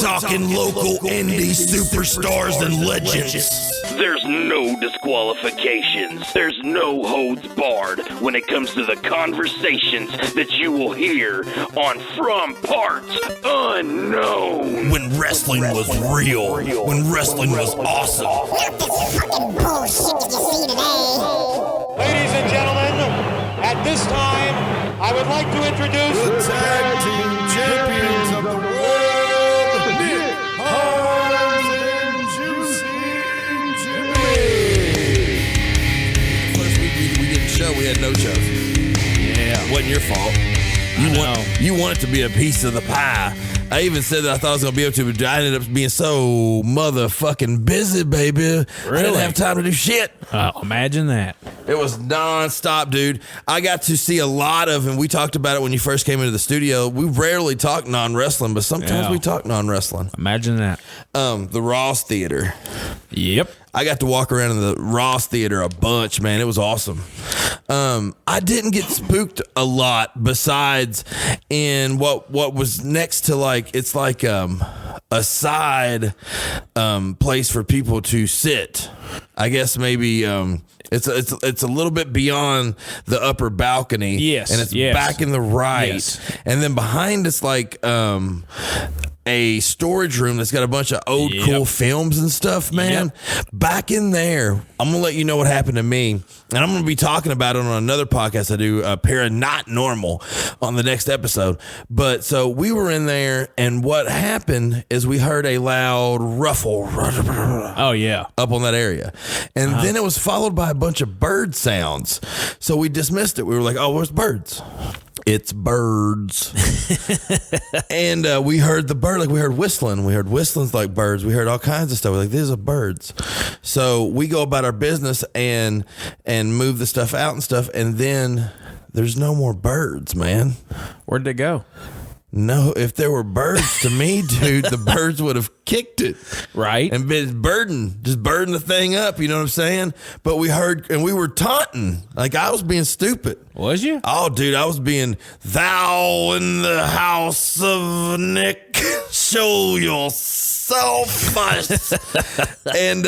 talking local indie superstars and legends. There's no disqualifications. There's no holds barred when it comes to the conversations that you will hear on From Parts Unknown. When wrestling was real. When wrestling was awesome. Not this fucking bullshit that you see today. Ladies and gentlemen, at this time, I would like to introduce the tag team champions of the world, Nick, Hans, and Juicy Jimmy. First week we didn't show, we had no shows. Yeah. Wasn't your fault. You want it to be a piece of the pie. I even said that I thought I was going to be able to, but I ended up being so motherfucking busy, baby. Really? I didn't have time to do shit. Imagine that. It was nonstop, dude. I got to see a lot of, and we talked about it when you first came into the studio. We rarely talk non-wrestling, but sometimes we talk non-wrestling. Imagine that. The Ross Theater. Yep. I got to walk around in the Ross Theater a bunch, man. It was awesome. I didn't get spooked a lot besides in what was next to it's like a side place for people to sit. I guess maybe it's a little bit beyond the upper balcony. Yes. And it's back in the right. Yes. And then behind it's like a storage room that's got a bunch of old cool films and stuff, man. Yep. Back in there, I'm gonna let you know what happened to me, and I'm gonna be talking about it on another podcast I do, Not Normal, on the next episode. But so we were in there, and what happened is we heard a loud ruffle. Oh yeah, up on that area, and then it was followed by a bunch of bird sounds. So we dismissed it. We were like, "Oh, where's birds?" It's birds. And we heard the bird, we heard whistling. We heard whistlings like birds. We heard all kinds of stuff. We're like, these are birds. So we go about our business and move the stuff out and stuff. And then there's no more birds, man. Where'd they go? No, if there were birds to me, dude, the birds would have kicked it. Right. And been just burden the thing up, you know what I'm saying? But we heard, and we were taunting. Like, I was being stupid. Was you? Oh, dude, I was being, thou in the house of Nick, show yourself. And,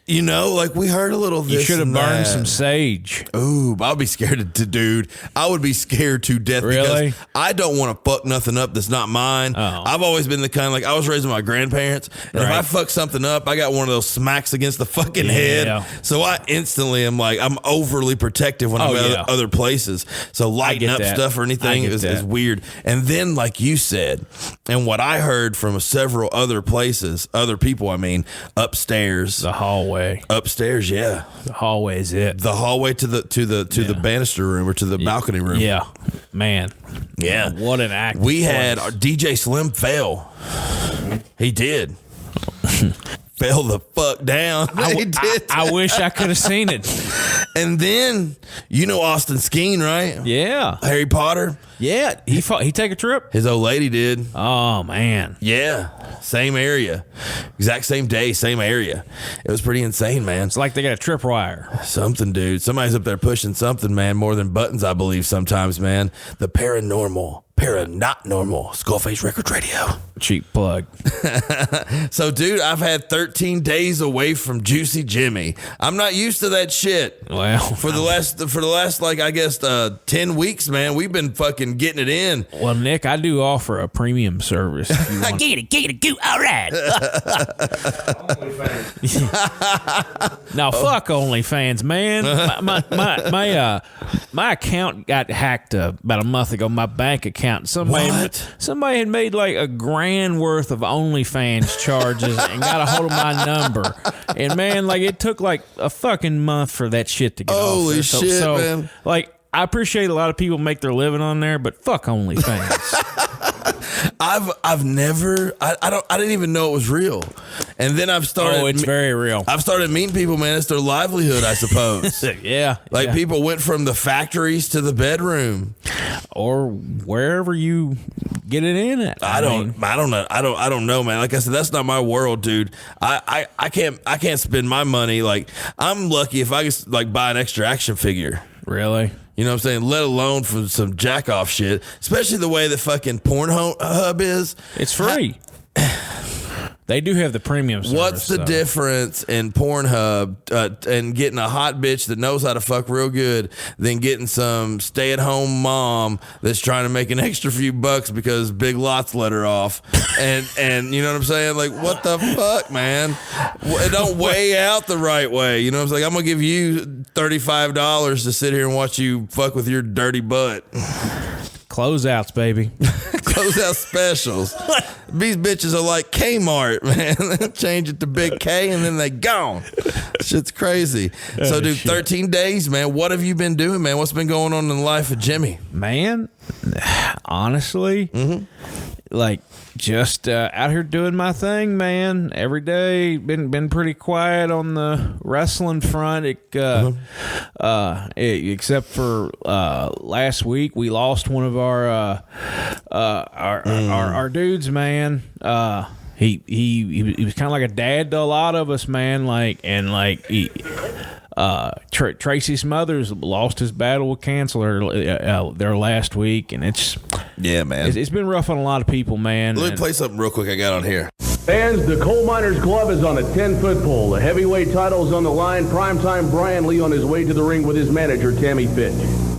you know, like we heard a little of this. You should have burned some sage. Ooh, I'll be scared to dude. I would be scared to death. Really? Because I don't want to fuck nothing up that's not mine. Oh. I've always been the kind, like I was raised with my grandparents, and if I fuck something up, I got one of those smacks against the fucking head. So I instantly am like, I'm overly protective when I'm at other places. So lighting up stuff or anything is weird. And then, like you said, and what I heard from several other places, other people, I mean, upstairs, the hallway. Upstairs, The hallway is it. The hallway to the banister room or to the balcony room. Yeah, man. Yeah, what an act. We had our DJ Slim fail. He did. Fell the fuck down. I wish I could have seen it. And then, you know Austin Skeen, right? Yeah. Harry Potter. Yeah. He take a trip? His old lady did. Oh, man. Yeah. Same area. Exact same day, same area. It was pretty insane, man. It's like they got a tripwire. Something, dude. Somebody's up there pushing something, man, more than buttons, I believe, sometimes, man. The paranormal. Not normal. SkullFace Records Radio. Cheap plug. So, dude, I've had 13 days away from Juicy Jimmy. I'm not used to that shit. Well, for the last like I guess 10 weeks, man, we've been fucking getting it in. Well, Nick, I do offer a premium service. Get it, go. All right. Now, fuck OnlyFans, man. My account got hacked about a month ago. My bank account. Somebody had made like $1,000 worth of OnlyFans charges and got a hold of my number. And man, like it took like a fucking month for that shit to get off there. Holy shit, man. Like, I appreciate a lot of people make their living on there, but fuck OnlyFans. I've never I didn't even know it was real. And then I've started it's very real. I've started meeting people, man. It's their livelihood, I suppose. Yeah. Like people went from the factories to the bedroom. Or wherever you get it in at. I don't know, man. Like I said, that's not my world, dude. I can't spend my money. Like, I'm lucky if I can like buy an extra action figure. Really? You know what I'm saying? Let alone for some jack off shit, especially the way that fucking Pornhub is. It's free. They do have the premium service. What's the difference in Pornhub and getting a hot bitch that knows how to fuck real good than getting some stay-at-home mom that's trying to make an extra few bucks because Big Lots let her off? And you know what I'm saying? Like, what the fuck, man? It don't weigh out the right way. You know what I'm saying? I'm going to give you $35 to sit here and watch you fuck with your dirty butt. Closeouts, baby. Closeout specials. These bitches are like Kmart, man. They change it to Big K and then they gone. Shit's crazy. So, dude, 13 days, man. What have you been doing, man? What's been going on in the life of Jimmy? Man, honestly, like just out here doing my thing, man. Every day, been pretty quiet on the wrestling front. Except for last week, we lost one of our dudes, man. He was kind of like a dad to a lot of us, man. Tracy Smothers lost his battle with cancer there last week, and it's been rough on a lot of people, man. Let me play something real quick I got on here. Fans, the coal miner's glove is on a 10-foot pole. The heavyweight title's on the line. Primetime Brian Lee on his way to the ring with his manager, Tammy Fitch.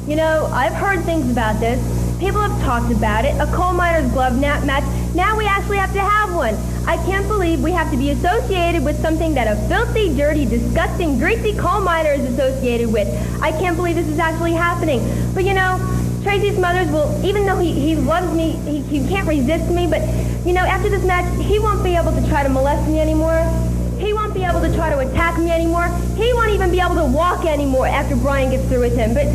You know, I've heard things about this. People have talked about it. A coal miner's glove match. Now we actually have to have one. I can't believe we have to be associated with something that a filthy, dirty, disgusting, greasy coal miner is associated with. I can't believe this is actually happening. But you know, Tracy Smothers will, even though he loves me, he can't resist me, but you know, after this match, he won't be able to try to molest me anymore. He won't be able to try to attack me anymore. He won't even be able to walk anymore after Brian gets through with him. But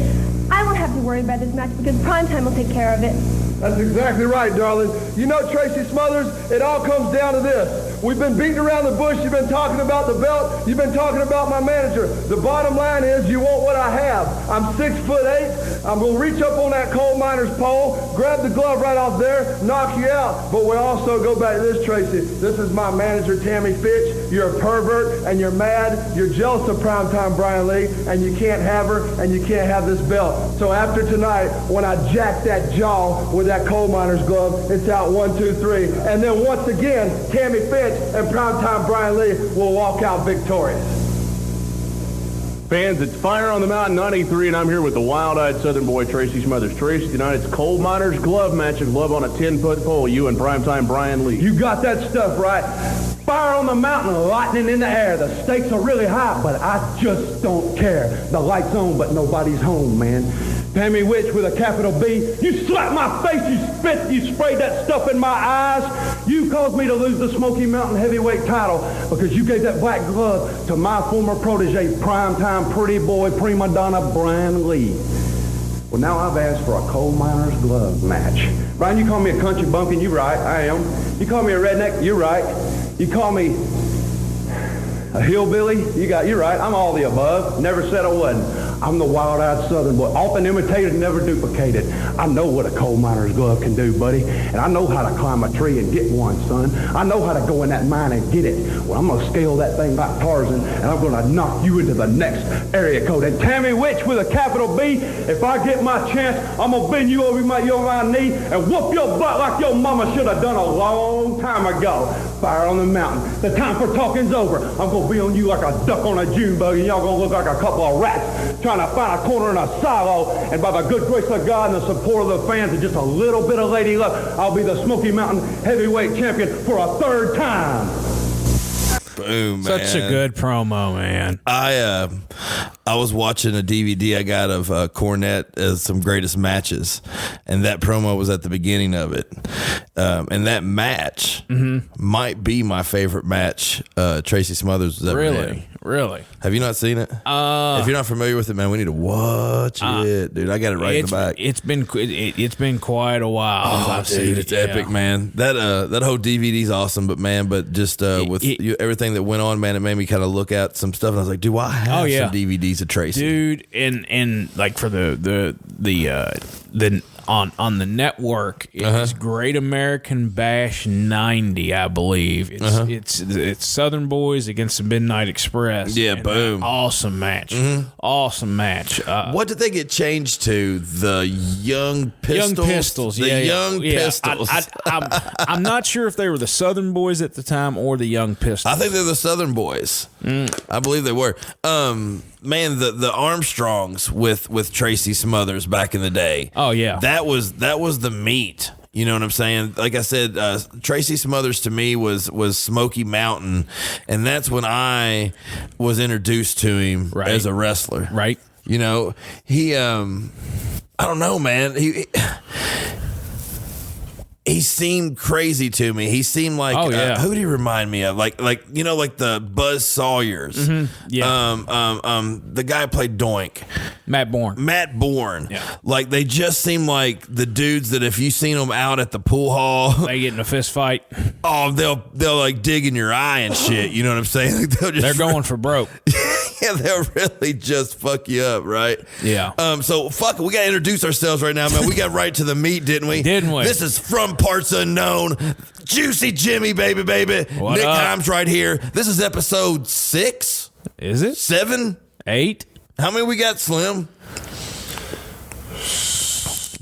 I won't have to worry about this match because Primetime will take care of it. That's exactly right, darling. You know, Tracy Smothers, it all comes down to this. We've been beating around the bush. You've been talking about the belt. You've been talking about my manager. The bottom line is you want what I have. I'm 6'8". I'm going to reach up on that coal miner's pole, grab the glove right off there, knock you out. But we also go back to this, Tracy. This is my manager, Tammy Fitch. You're a pervert, and you're mad. You're jealous of Primetime Brian Lee, and you can't have her, and you can't have this belt. So after tonight, when I jack that jaw with that coal miner's glove, it's out 1, 2, 3. And then once again, Tammy Fitch and Primetime Brian Lee will walk out victorious. Fans, it's Fire on the Mountain 93, and I'm here with the wild-eyed Southern boy, Tracy Smothers. Tracy, tonight it's coal miner's glove match, a glove on a 10-foot pole, you and Primetime Brian Lee. You got that stuff right. Fire on the mountain, lightning in the air. The stakes are really high, but I just don't care. The light's on, but nobody's home, man. Tammy Witch with a capital B. You slapped my face, you spit, you sprayed that stuff in my eyes. You caused me to lose the Smoky Mountain heavyweight title because you gave that black glove to my former protege, primetime pretty boy, prima donna Brian Lee. Well, now I've asked for a coal miner's glove match. Brian, you call me a country bumpkin, you're right, I am. You call me a redneck, you're right. You call me a hillbilly, you're right, I'm all the above. Never said I wasn't. I'm the wild-eyed Southern boy, often imitated, never duplicated. I know what a coal miner's glove can do, buddy, and I know how to climb a tree and get one, son. I know how to go in that mine and get it. Well, I'm going to scale that thing like Tarzan, and I'm going to knock you into the next area code. And Tammy Witch with a capital B, if I get my chance, I'm going to bend you over my knee and whoop your butt like your mama should have done a long time ago. Fire on the mountain. The time for talking's over. I'm going to be on you like a duck on a June bug, and y'all going to look like a couple of rats trying to find a corner in a silo. And by the good grace of God and the support of the fans and just a little bit of lady luck, I'll be the Smoky Mountain heavyweight champion for a third time. Boom, man. Such a good promo, man. I was watching a DVD I got of Cornette as some greatest matches, and that promo was at the beginning of it. And that match might be my favorite match Tracy Smothers was ever in. Really? Have you not seen it? If you're not familiar with it, man, we need to watch it, dude. I got it right in the back. It's been quite a while. Oh, dude, it's epic, man. That whole DVD's awesome, but just with everything that went on, man, it made me kind of look at some stuff, and I was like, dude, why have some DVDs of Tracy, dude? And like for the on the network. It's Great American Bash 90, I believe. It's Southern Boys against the Midnight Express. Yeah, boom. Awesome match. Awesome match. What did they get changed to? The Young Pistols? Young Pistols, The Young Pistols. I'm not sure if they were the Southern Boys at the time or the Young Pistols. I think they're the Southern Boys. I believe they were. Man, the Armstrongs with Tracy Smothers back in the day. Oh yeah, that was the meat. You know what I'm saying? Like I said, Tracy Smothers to me was Smoky Mountain, and that's when I was introduced to him as a wrestler. Right. You know, he I don't know, man. He seemed crazy to me. He seemed like who did he remind me of? Like the Buzz Sawyers. The guy who played Doink. Matt Bourne. Yeah. Like they just seem like the dudes that if you seen them out at the pool hall, they get in a fist fight. Oh, they'll like dig in your eye and shit. You know what I'm saying? Like they're going for broke. Yeah, they'll really just fuck you up, right? Yeah. So fuck it. We gotta introduce ourselves right now, man. We got right to the meat, didn't we? Didn't we? This is From Parts Unknown. Juicy Jimmy, baby. What Nick up? Himes right here. This is episode 6. Is it 7? 8? How many we got, Slim?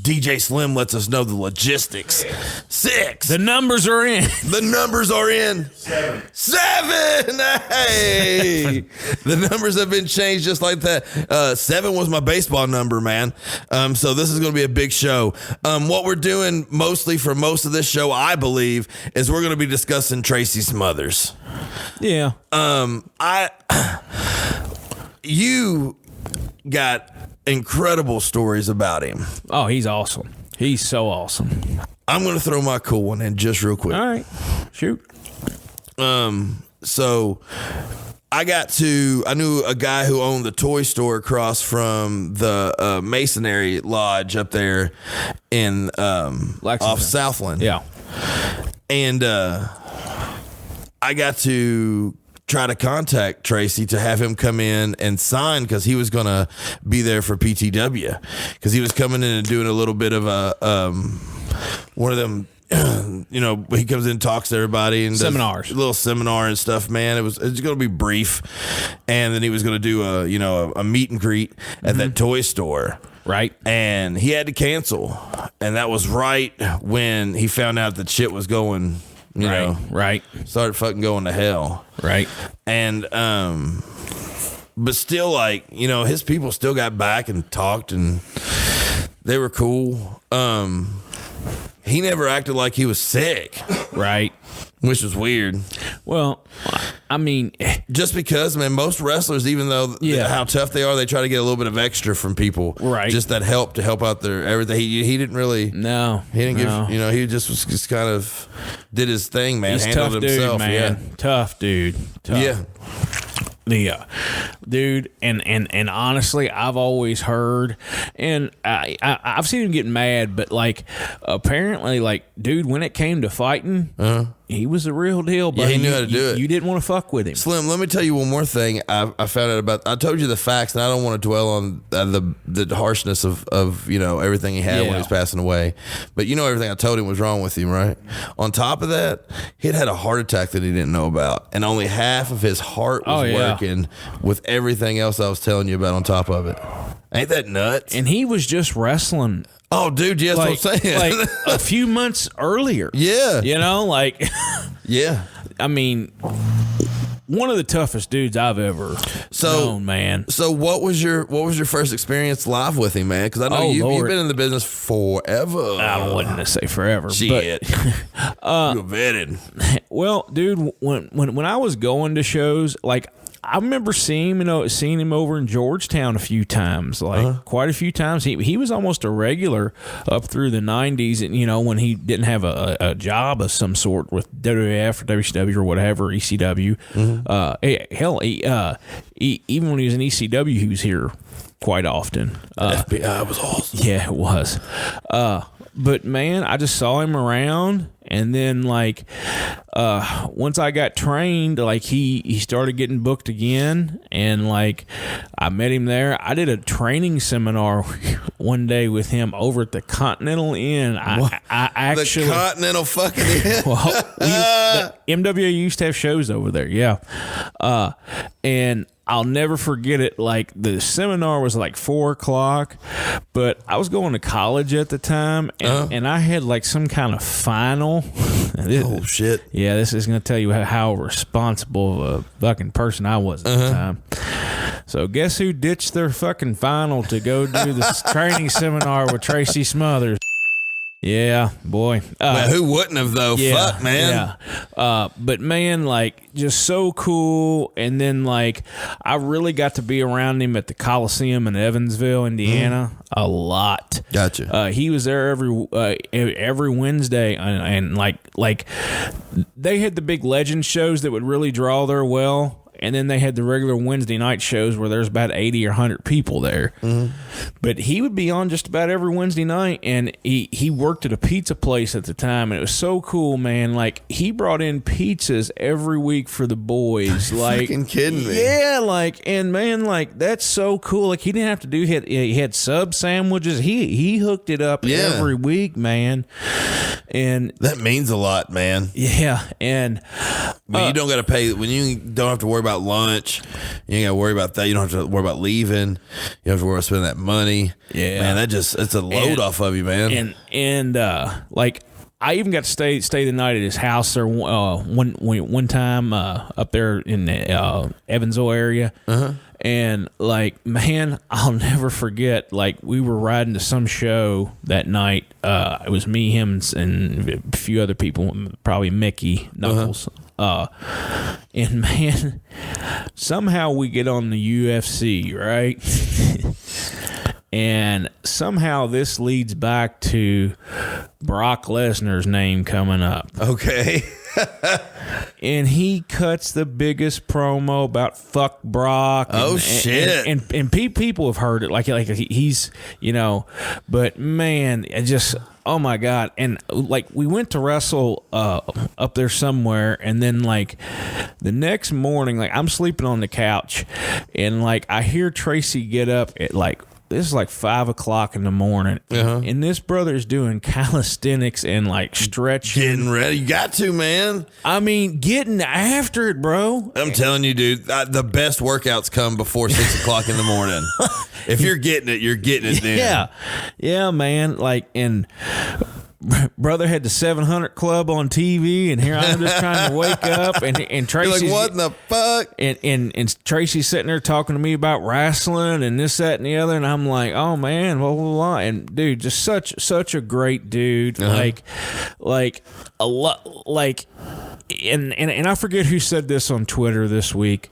DJ Slim lets us know the logistics. 6. The numbers are in. The numbers are in. 7. Hey. The numbers have been changed just like that. 7 was my baseball number, man. So this is going to be a big show. What we're doing mostly for most of this show, I believe, is we're going to be discussing Tracy Smothers. Yeah. You got incredible stories about him. Oh, he's awesome. He's so awesome. I'm going to throw my cool one in just real quick. All right. Shoot. So I knew a guy who owned the toy store across from the Masonry Lodge up there in off Southland. Yeah. And I got to try to contact Tracy to have him come in and sign because he was going to be there for PTW because he was coming in and doing a little bit of a one of them. You know, he comes in and talks to everybody and seminars, a little seminar and stuff. Man, it's going to be brief, and then he was going to do a meet and greet at that toy store. Right. And he had to cancel, and that was right when he found out that shit was going. You know, started fucking going to hell. Right. And, but still, like, you know, his people still got back and talked and they were cool. He never acted like he was sick. Right. Which was weird. Well, I mean, just because, man, most wrestlers, even though how tough they are, they try to get a little bit of extra from people. Right. Just that help to help out their everything. He didn't really. No. He didn't give, you know, he just kind of did his thing, man. He's handled tough himself. dude, man. Yeah. Tough dude. Tough. Yeah. Dude, and honestly, I've always heard, and I've seen him get mad, but like apparently, like, dude, when it came to fighting, he was the real deal. But yeah, he knew how to do it. You didn't want to fuck with him. Slim, let me tell you one more thing. I found out about. I told you the facts, and I don't want to dwell on the harshness of you know everything he had when he was passing away. But you know everything I told him was wrong with him, right? On top of that, he'd had a heart attack that he didn't know about, and only half of his heart was working with everything else I was telling you about on top of it. Ain't that nuts? And he was just wrestling. Oh, dude, yes, like, what I'm saying. Like a few months earlier. Yeah. You know, like. Yeah. I mean, one of the toughest dudes I've ever known, man. So what was your first experience live with him, man? Because I know you've been in the business forever. I wouldn't say forever. Shit. But, you're vetted. Well, dude, when I was going to shows, like, I remember seeing him over in Georgetown a few times, like quite a few times. He was almost a regular up through the 90s, and you know when he didn't have a job of some sort with WWF or WCW or whatever, ECW. Even when he was in ECW, he was here quite often. FBI was awesome. Yeah, it was. But man, I just saw him around, and then like once I got trained, like he started getting booked again, and like I met him there. I did a training seminar one day with him over at the Continental Inn. I actually the Continental fucking Inn. the MWA used to have shows over there, yeah. And I'll never forget it. Like, the seminar was like 4:00, but I was going to college at the time, and I had like some kind of final. Oh shit! Yeah, this is going to tell you how responsible of a fucking person I was at the time. So guess who ditched their fucking final to go do this training seminar with Tracy Smothers? Yeah, boy. Man, who wouldn't have, though? Yeah, Fuck, man. Yeah. But, man, like, just so cool. And then, like, I really got to be around him at the Coliseum in Evansville, Indiana, a lot. Gotcha. He was there every Wednesday, and like they had the big legend shows that would really draw their well. And then they had the regular Wednesday night shows where there's about 80 or 100 people there. Mm-hmm. But he would be on just about every Wednesday night, and he worked at a pizza place at the time, and it was so cool, man. Like, he brought in pizzas every week for the boys. Like, fucking kidding me? Yeah, like, and man, like, that's so cool. Like, he didn't have to do he had sub sandwiches. He hooked it up every week, man. And that means a lot, man. Yeah, and but you don't got to pay when you don't have to worry about lunch. You ain't got to worry about that. You don't have to worry about leaving. You don't have to worry about spending that money. Yeah, man, it's a load off of you, man. And like, I even got to stay the night at his house there one time up there in the Evansville area. And, like, man, I'll never forget, like, we were riding to some show that night. It was me, him, and a few other people, probably Mickey Knuckles. And, man, somehow we get on the UFC, right? And somehow this leads back to Brock Lesnar's name coming up. Okay. And he cuts the biggest promo about fuck Brock. Shit. And people have heard it. Like he's, you know, but man, it just, oh my God. And like, we went to wrestle up there somewhere, and then like the next morning, like, I'm sleeping on the couch, and like I hear Tracy get up at like, this is like 5 o'clock in the morning, and this brother's doing calisthenics and like stretching, getting ready. You got to, man. I mean, getting after it, bro. I'm telling you, dude, the best workouts come before 6 o'clock in the morning. If you're getting it, you're getting it. Then. Yeah, man. Like, and brother had the 700 Club on TV, and here I'm just trying to wake up, and Tracy's like, what in the fuck? And Tracy's sitting there talking to me about wrestling and this, that, and the other, and I'm like, oh man, blah blah blah. And dude, just such a great dude, like a lot, like, and I forget who said this on Twitter this week,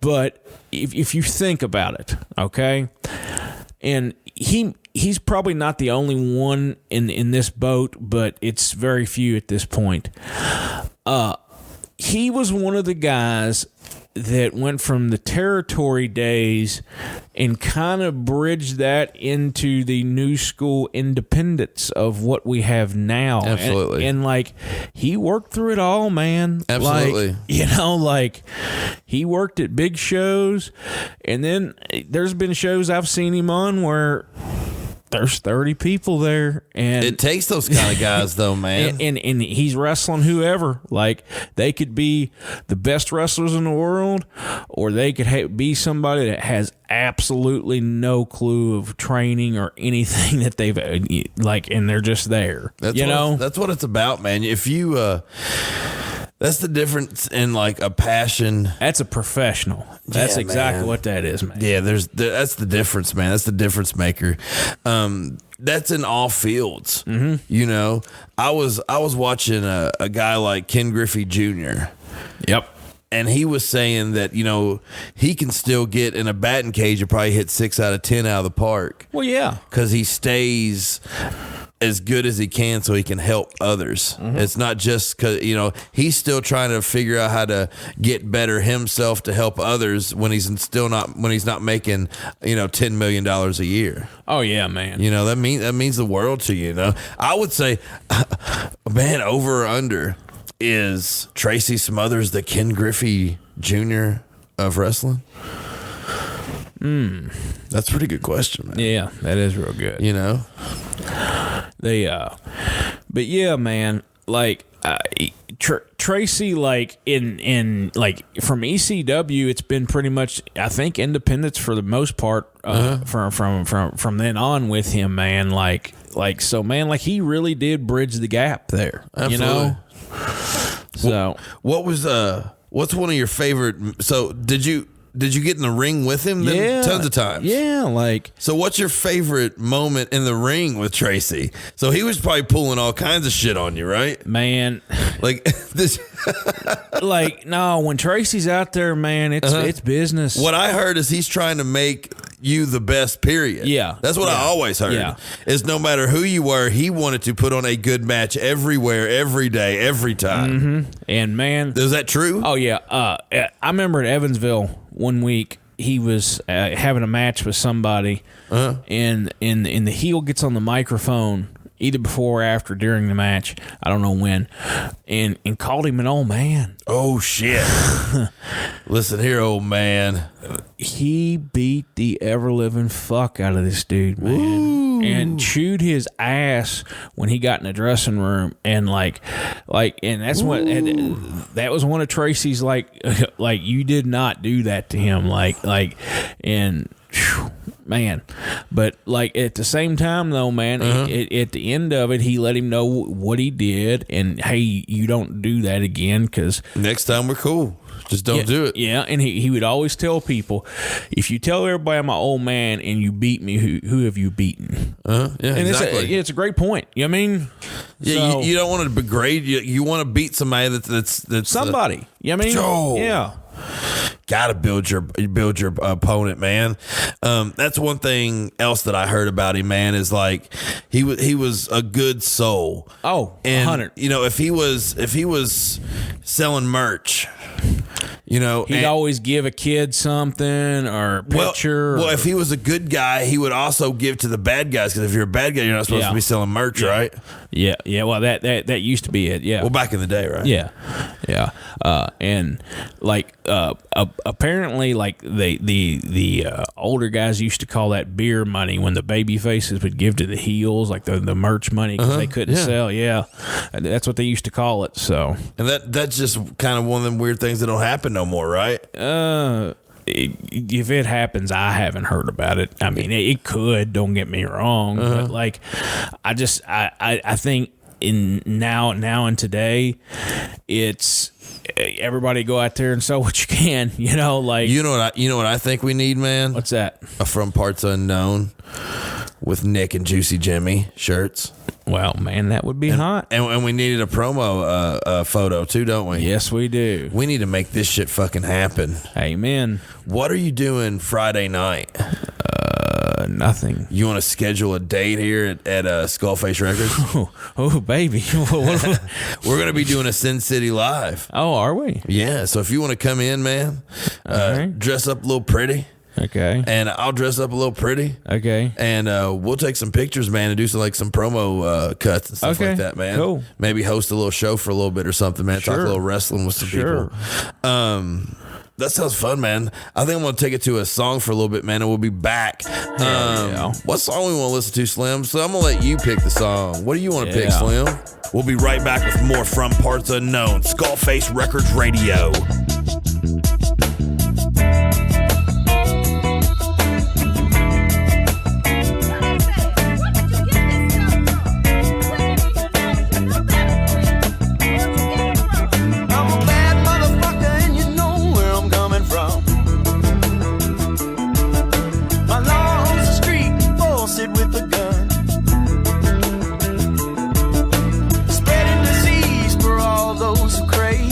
but if you think about it, okay, and he's probably not the only one in this boat, but it's very few at this point. He was one of the guys that went from the territory days and kind of bridged that into the new school independence of what we have now. Absolutely. And like, he worked through it all, man. Absolutely. Like, you know, like, he worked at big shows, and then there's been shows I've seen him on where there's 30 people there, and it takes those kind of guys, though, man. And he's wrestling whoever. Like, they could be the best wrestlers in the world, or they could be somebody that has absolutely no clue of training or anything that they've like, and they're just there. That's what it's about, man. If you that's the difference in like a passion. That's a professional. That's exactly what that is, man. Yeah, that's the difference, man. That's the difference maker. That's in all fields. Mm-hmm. You know, I was watching a guy like Ken Griffey Jr. Yep. And he was saying that, you know, he can still get in a batting cage and probably hit 6 out of 10 out of the park. Well, yeah. Because he stays as good as he can so he can help others. Mm-hmm. It's not just because, you know, he's still trying to figure out how to get better himself to help others when he's not making, you know, $10 million a year. Oh yeah, man. You know, that means the world to you, you know. I would say, man, over or under, is Tracy Smothers the Ken Griffey Jr. of wrestling? That's a pretty good question, man. Yeah, that is real good. You know? But yeah, man, like Tracy, like in like from ECW, it's been pretty much, I think, independence for the most part from then on with him, man. Like so, man, like he really did bridge the gap there. Absolutely. You know. So what was what's one of your favorite? So did you get in the ring with him? Then? Yeah, Tons of times. Yeah, like. So what's your favorite moment in the ring with Tracy? So he was probably pulling all kinds of shit on you, right? Man, like this. Like, no, when Tracy's out there, man, it's business. What I heard is he's trying to make you the best, period. Yeah. That's what I always heard. Yeah. Is no matter who you were, he wanted to put on a good match everywhere, every day, every time. Mm-hmm. And man, is that true? Oh yeah. I remember at Evansville one week, he was having a match with somebody, and the heel gets on the microphone either before or after during the match, I don't know when, and called him an old man. Oh shit. Listen here, old man. He beat the ever-living fuck out of this dude, man. Ooh. And chewed his ass when he got in the dressing room, and like and that's what, and that was one of Tracy's like you did not do that to him, and whew, man. But like at the same time though, man, at the end of it, he let him know what he did, and hey, you don't do that again, because next time we're cool. Just don't do it. Yeah, and he would always tell people, if you tell everybody I'm my old man and you beat me, who have you beaten? Yeah, and exactly. It's a great point. You know what I mean? Yeah, So, you don't want to degrade. You want to beat somebody that's somebody. You know what I mean? Oh. Yeah. Gotta build your opponent, man. That's one thing else that I heard about him, man, is like he was a good soul. Oh, and 100. You know, if he was selling merch, you know, he'd always give a kid something or a picture. Well, if he was a good guy, he would also give to the bad guys, because if you're a bad guy, you're not supposed to be selling merch, right? Yeah. Well, that used to be it. Yeah. Well, back in the day, right? Yeah. And like apparently, like the older guys used to call that beer money when the baby faces would give to the heels, like the merch money, because they couldn't sell. Yeah, that's what they used to call it. So, and that's just kind of one of them weird things that don't happen no more, right? If it happens, I haven't heard about it. I mean, it could. Don't get me wrong, but like, I think in now and today, it's everybody go out there and sell what you can. You know, like you know what I think we need, man. What's that? A From Parts Unknown with Nick and Juicy Jimmy shirts. Well, man, that would be hot. And we needed a promo photo too, don't we? Yes, we do. We need to make this shit fucking happen. Amen. What are you doing Friday night? Nothing. You want to schedule a date here at SkullFace Records? Oh, baby. We're going to be doing a Sin City Live. Oh, are we? Yeah, so if you want to come in, man, dress up a little pretty. Okay. And I'll dress up a little pretty. Okay. And we'll take some pictures, man, and do some promo cuts and stuff like that, man. Cool. Maybe host a little show for a little bit or something, man. Talk a little wrestling with some people. That sounds fun, man. I think I'm going to take it to a song for a little bit, man, and we'll be back. What song we want to listen to, Slim? So I'm going to let you pick the song. What do you want to pick, Slim? We'll be right back with more From Parts Unknown, SkullFace Records Radio. Spreading disease for all those who crave.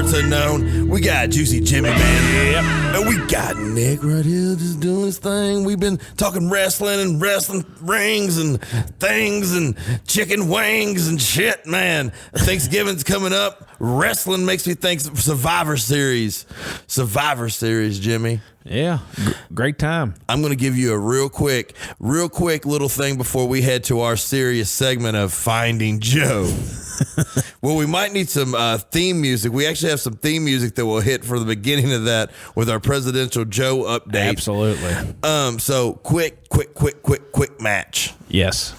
Parts Unknown. We got Juicy Jimmy, man. Yep. And we got Nick right here just doing his thing. We've been talking wrestling and wrestling rings and things and chicken wings and shit, man. Thanksgiving's coming up. Wrestling makes me think Survivor Series. Survivor Series, Jimmy. Yeah, great time. I'm going to give you a real quick little thing before we head to our serious segment of Finding Joe. Well, we might need some theme music. We actually have some theme music that will hit for the beginning of that with our Presidential Joe update. Absolutely. So quick match. Yes.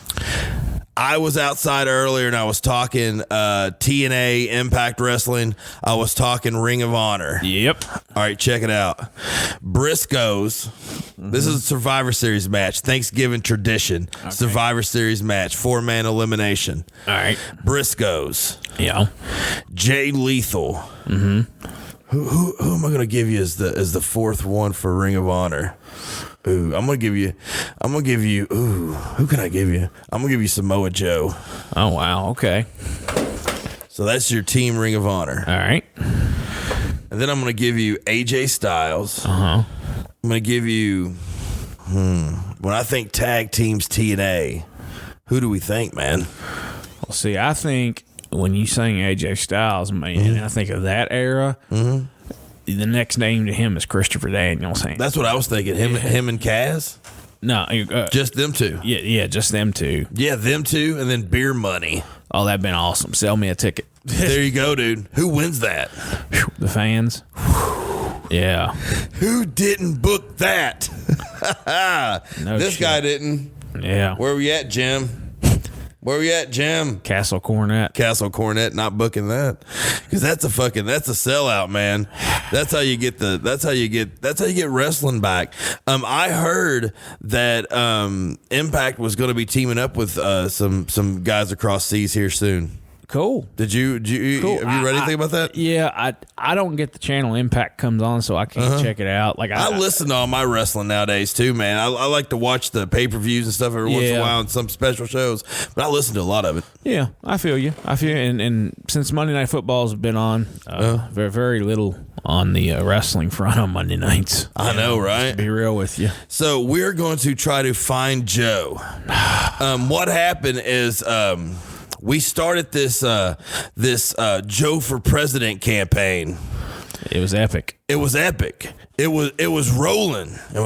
I was outside earlier and I was talking TNA, Impact Wrestling. I was talking Ring of Honor. Yep. All right, check it out. Briscoes. Mm-hmm. This is a Survivor Series match. Thanksgiving tradition. Okay. Survivor Series match. 4-man elimination. All right. Briscoes. Yeah. Jay Lethal. Mm-hmm. Who am I going to give you as the fourth one for Ring of Honor? Ooh, I'm gonna give you. Ooh, who can I give you? I'm gonna give you Samoa Joe. Oh wow, okay. So that's your team Ring of Honor. All right. And then I'm gonna give you AJ Styles. I'm gonna give you. When I think tag teams TNA, who do we think, man? Well, see, I think when you sing AJ Styles, man, I think of that era. Mm-hmm. The next name to him is Christopher Daniels. That's what I was thinking. Him and Kaz? No. Just them two. Yeah, just them two. Yeah, them two, and then Beer Money. Oh, that'd been awesome. Sell me a ticket. There you go, dude. Who wins that? The fans. Yeah. Who didn't book that? This guy didn't. Yeah. Where we at, Jim? Castle Cornet not booking that, because that's a sellout, man. That's how you get wrestling back. I heard that Impact was going to be teaming up with some guys across seas here soon. Cool. Did you cool. Have you read anything about that? Yeah, I don't get the channel Impact comes on, so I can't check it out. Like I listen to all my wrestling nowadays too, man. I like to watch the pay-per-views and stuff every once in a while and some special shows, but I listen to a lot of it. Yeah, I feel you. And since Monday Night Football's been on, very, very little on the wrestling front on Monday nights. I know, right? To be real with you. So we're going to try to find Joe. What happened is we started this Joe for President campaign. It was epic. It was rolling. It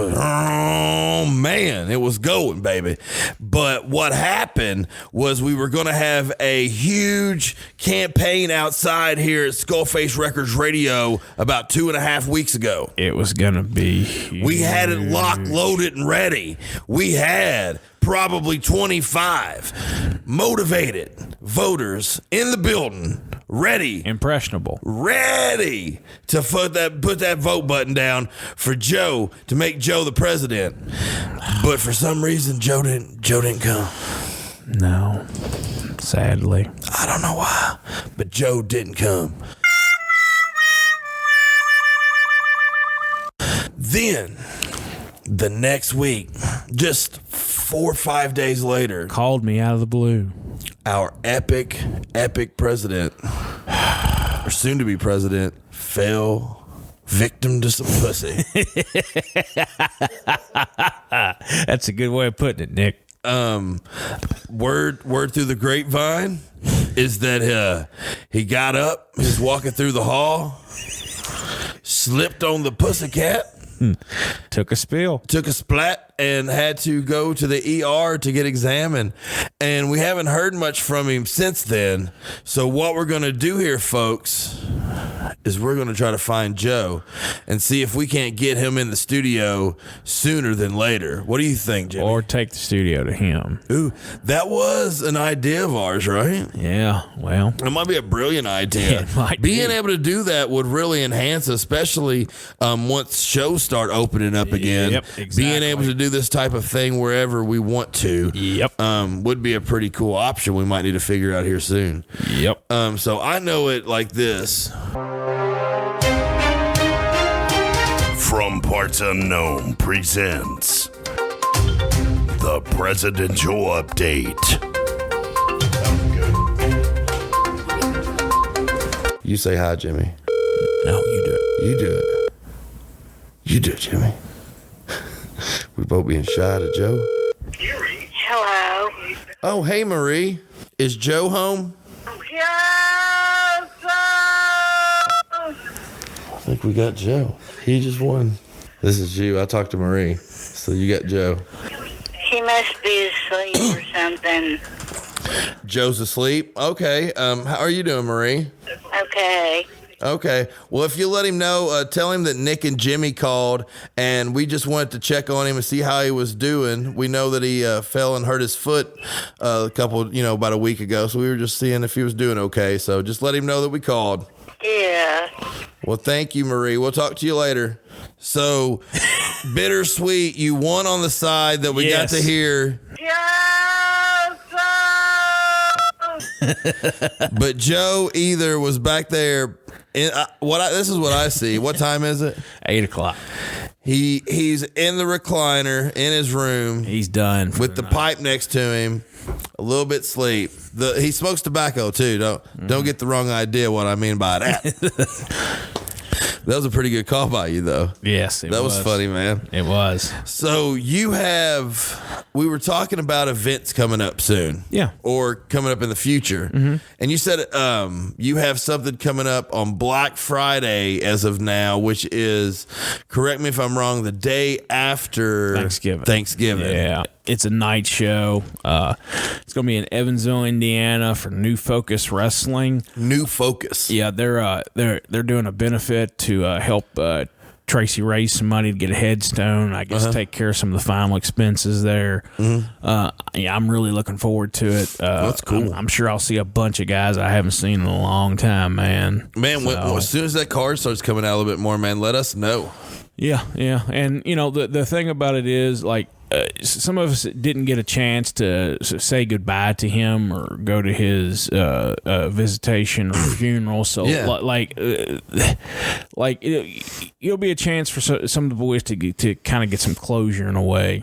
was going, baby. But what happened was we were going to have a huge campaign outside here at SkullFace Records Radio about 2.5 weeks ago. It was going to be huge. We had it locked, loaded, and ready. We had probably 25 motivated voters in the building, ready, impressionable, ready to put that vote button down for Joe, to make Joe the president. But for some reason, Joe didn't come. No, sadly. I don't know why, but Joe didn't come. Then the next week, just 4 or 5 days later, called me out of the blue. Our epic president, or soon to be president, fell victim to some pussy. That's a good way of putting it, Nick. Word through the grapevine is that he got up, he was walking through the hall, slipped on the pussycat. Took a splat, and had to go to the ER to get examined. And we haven't heard much from him since then. So what we're going to do here, folks, is we're going to try to find Joe and see if we can't get him in the studio sooner than later. What do you think, Jimmy? Or take the studio to him. Ooh, that was an idea of ours, right? Yeah, well. It might be a brilliant idea. It might Being able to do that would really enhance, especially once shows start opening up again. Yep, exactly. Being able to do this type of thing wherever we want to, would be a pretty cool option. We might need to figure out here soon. Yep. So I know it like this. From Parts Unknown presents the Presidential Update. You say hi, Jimmy. No, you do it. You do it. You do it, Jimmy. We both being shy to Joe. Hello. Oh, hey, Marie. Is Joe home? Yes. I think we got Joe. He just won. This is you. I talked to Marie. So you got Joe. He must be asleep or something. Joe's asleep? Okay. How are you doing, Marie? Okay. Okay. Well, if you let him know, tell him that Nick and Jimmy called, and we just wanted to check on him and see how he was doing. We know that he fell and hurt his foot about a week ago, so we were just seeing if he was doing okay. So just let him know that we called. Yeah. Well, thank you, Marie. We'll talk to you later. So, bittersweet, you won on the side that we got to hear. Yes. But Joe either was back there. This is what I see. What time is it? 8:00. He's in the recliner in his room. He's done with the pipe next to him, a little bit asleep. He smokes tobacco too. Don't get the wrong idea what I mean by that. That was a pretty good call by you, though. Yes, that was funny, man. It was. So we were talking about events coming up soon. Yeah. Or coming up in the future. Mm-hmm. And you said you have something coming up on Black Friday as of now, which is, correct me if I'm wrong, the day after Thanksgiving. Yeah. It's a night show. It's going to be in Evansville, Indiana for New Focus Wrestling. New Focus. Yeah, they're doing a benefit to help Tracy raise some money to get a headstone. I guess take care of some of the final expenses there. Mm-hmm. I'm really looking forward to it. That's cool. I'm sure I'll see a bunch of guys I haven't seen in a long time, man. Man, as soon as that card starts coming out a little bit more, man, let us know. Yeah, and the thing about it is, like, some of us didn't get a chance to say goodbye to him or go to his visitation or funeral. So, it'll be a chance for some of the boys to kind of get some closure in a way,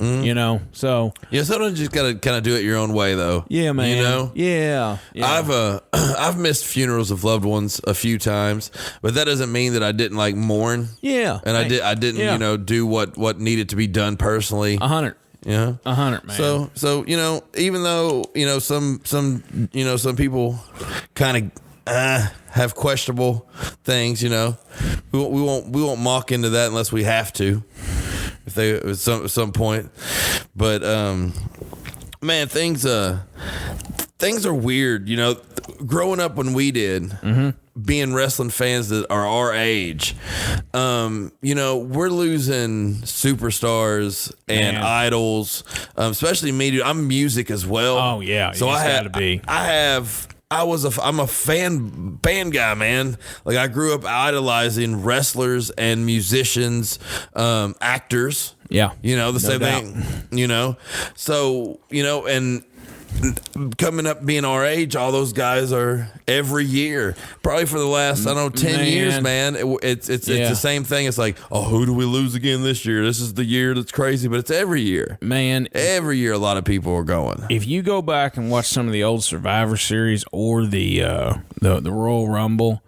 So yeah, sometimes you just gotta kind of do it your own way, though. Yeah, man. Yeah. I've missed funerals of loved ones a few times, but that doesn't mean that I didn't mourn. Yeah, and I didn't do what needed to be done personally. 100. Yeah, 100, man. So even though some people kind of have questionable things, we won't mock into that unless we have to, if they at some point. But man, things are weird. Growing up when we did. Mm-hmm. Being wrestling fans that are our age, we're losing superstars and idols, especially me. Dude, I'm music as well. Oh yeah, so I had to be. I'm a band guy, man. Like, I grew up idolizing wrestlers and musicians, actors. Yeah, the same thing. So and. Coming up being our age, all those guys are every year, probably for the last 10 years, man. It's the same thing. It's like, oh, who do we lose again this year? This is the year that's crazy, but it's every year, man. Every year a lot of people are going. If you go back and watch some of the old Survivor Series or the Royal Rumble,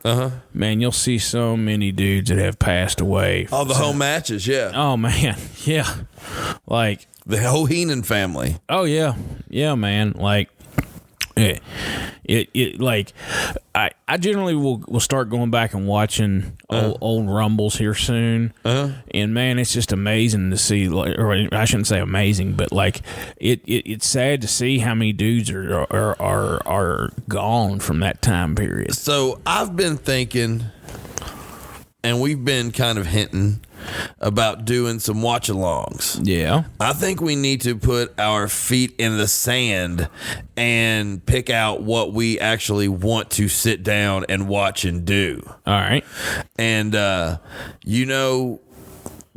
man, you'll see so many dudes that have passed away. All the home matches, yeah. Oh man, yeah, like the whole Heenan family. Oh yeah, man. Like I generally will start going back and watching old Rumbles here soon, and man, it's just amazing to see. Or I shouldn't say amazing, but it's sad to see how many dudes are gone from that time period. So I've been thinking, and we've been kind of hinting about doing some watch-alongs. Yeah. I think we need to put our feet in the sand and pick out what we actually want to sit down and watch and do. All right. And,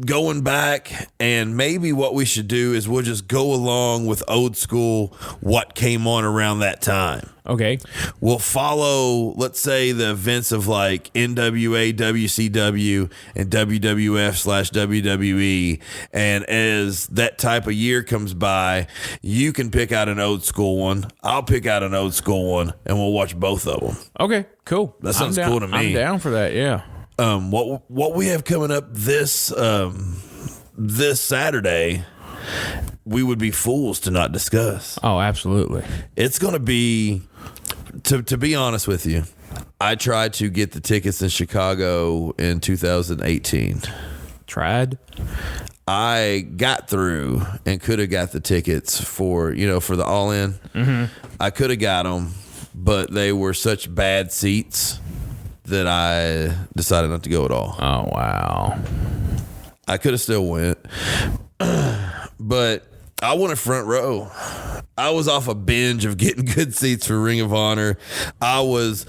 going back, and maybe what we should do is we'll just go along with old school what came on around that time. Okay. We'll follow, let's say, the events of like NWA, WCW, and WWF/WWE. And as that type of year comes by, you can pick out an old school one. I'll pick out an old school one, and we'll watch both of them. Okay, cool. That sounds cool to me. I'm down for that, yeah. What we have coming up this Saturday, we would be fools to not discuss. Oh, absolutely. It's going to be, to be honest with you, I tried to get the tickets in Chicago in 2018. Tried? I got through and could have got the tickets for the All-In. Mm-hmm. I could have got them, but they were such bad seats that I decided not to go at all. Oh, wow. I could have still went, but I wanted front row. I was off a binge of getting good seats for Ring of Honor. I loved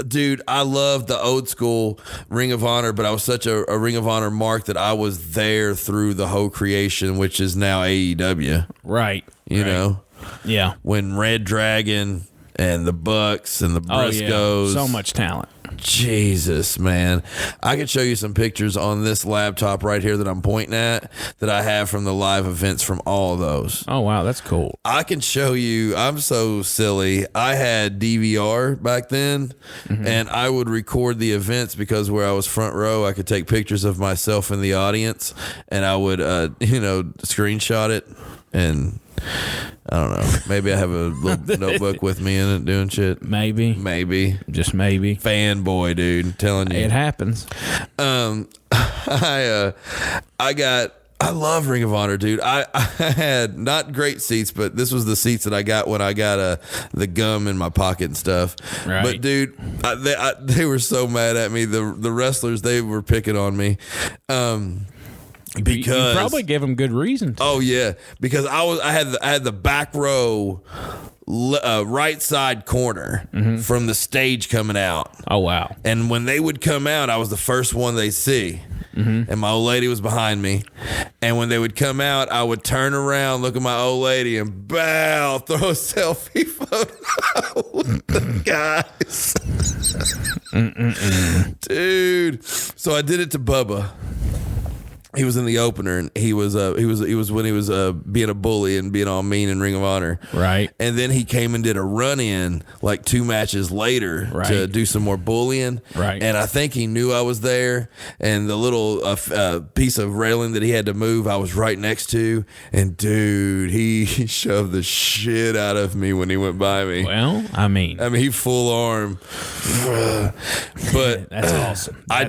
the old school Ring of Honor, but I was such a Ring of Honor mark that I was there through the whole creation, which is now AEW. Right. You know? Yeah. When Red Dragon and the Bucks and the Briscoes. Oh, yeah. So much talent. Jesus, man. I could show you some pictures on this laptop right here that I'm pointing at that I have from the live events from all of those. Oh, wow. That's cool. I can show you. I'm so silly. I had DVR back then, and I would record the events because where I was front row, I could take pictures of myself in the audience, and I would, screenshot it, and I don't know. Maybe I have a little notebook with me in it doing shit. Maybe. Just maybe. Fanboy, dude. I'm telling you. It happens. I love Ring of Honor, dude. I had not great seats, but this was the seats that I got when I got the gum in my pocket and stuff. Right. But dude, they were so mad at me. The wrestlers, they were picking on me. Because you probably gave them good reason to. Oh yeah, because I had the back row right side corner from the stage coming out. Oh wow. And when they would come out, I was the first one they see. And my old lady was behind me. And when they would come out, I would turn around, look at my old lady, and bow, throw a selfie photo with the guys. Dude. So I did it to Bubba. He was in the opener, and he was when he was being a bully and being all mean in Ring of Honor, right? And then he came and did a run in like 2 matches later to do some more bullying, right? And I think he knew I was there, and the little piece of railing that he had to move, I was right next to, and dude, he shoved the shit out of me when he went by me. Well, I mean, he full arm, but that's awesome. I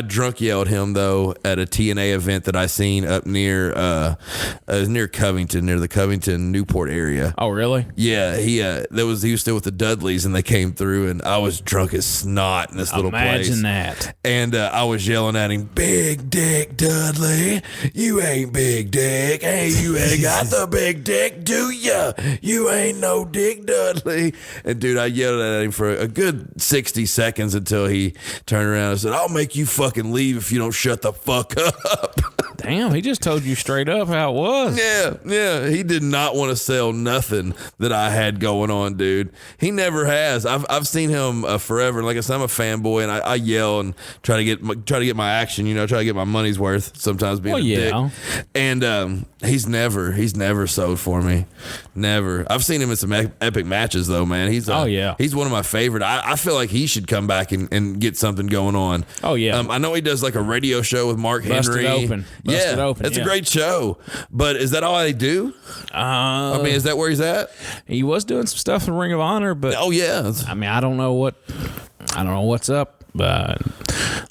drunk yelled him though at a TNA event that I seen up near near Covington, near the Covington Newport area. Oh really? Yeah, he was still with the Dudleys, and they came through, and I was drunk as snot in this little place. Imagine that. And I was yelling at him, "Big Dick Dudley, you ain't big dick. Hey, you ain't got the big dick, do ya? You ain't no Dick Dudley." And dude, I yelled at him for a good 60 seconds until he turned around and said, "I'll make you fucking leave if you don't shut the fuck up." Damn, he just told you straight up how it was. Yeah. He did not want to sell nothing that I had going on, dude. He never has. I've seen him forever. Like I said, I'm a fanboy, and I yell and try to get my action. Try to get my money's worth. Sometimes being a dick. And he's never sold for me. Never. I've seen him in some epic matches though, man. He's he's one of my favorite. I feel like he should come back and get something going on. Oh yeah. I know he does like a radio show with Mark Henry. Busted Open. It's a great show. But is that all they do? Is that where he's at? He was doing some stuff in Ring of Honor, but oh yeah. I don't know what's up. But